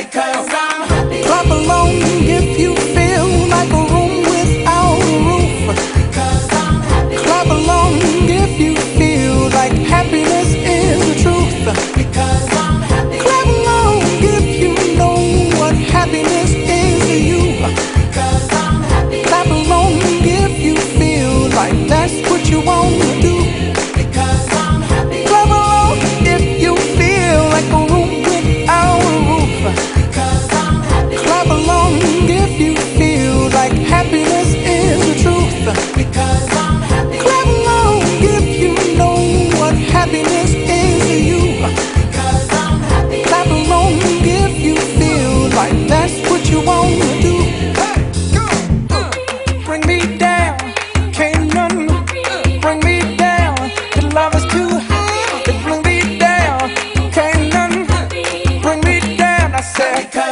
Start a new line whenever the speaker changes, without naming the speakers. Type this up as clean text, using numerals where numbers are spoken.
because I'm happy.
Clap along if you feel like a room without a roof.
Because I'm happy.
Clap along if you feel like happiness is the truth.
Because I'm happy.
Clap along if you know what happiness is to you.
Because I'm happy.
Clap along if you feel like that's what you want to do.
Because I'm happy.
Clap along if you feel like a room without a roof.
Because I'm happy.
Clap along if you feel like happiness is the truth.
Because I'm happy.
Clap along if you know what happiness is to you.
Because I'm happy.
Clap along if you feel like that's what you want to do. Bring me down, can't none bring me down. The love is too high, bring me down, can't none bring me down. I said.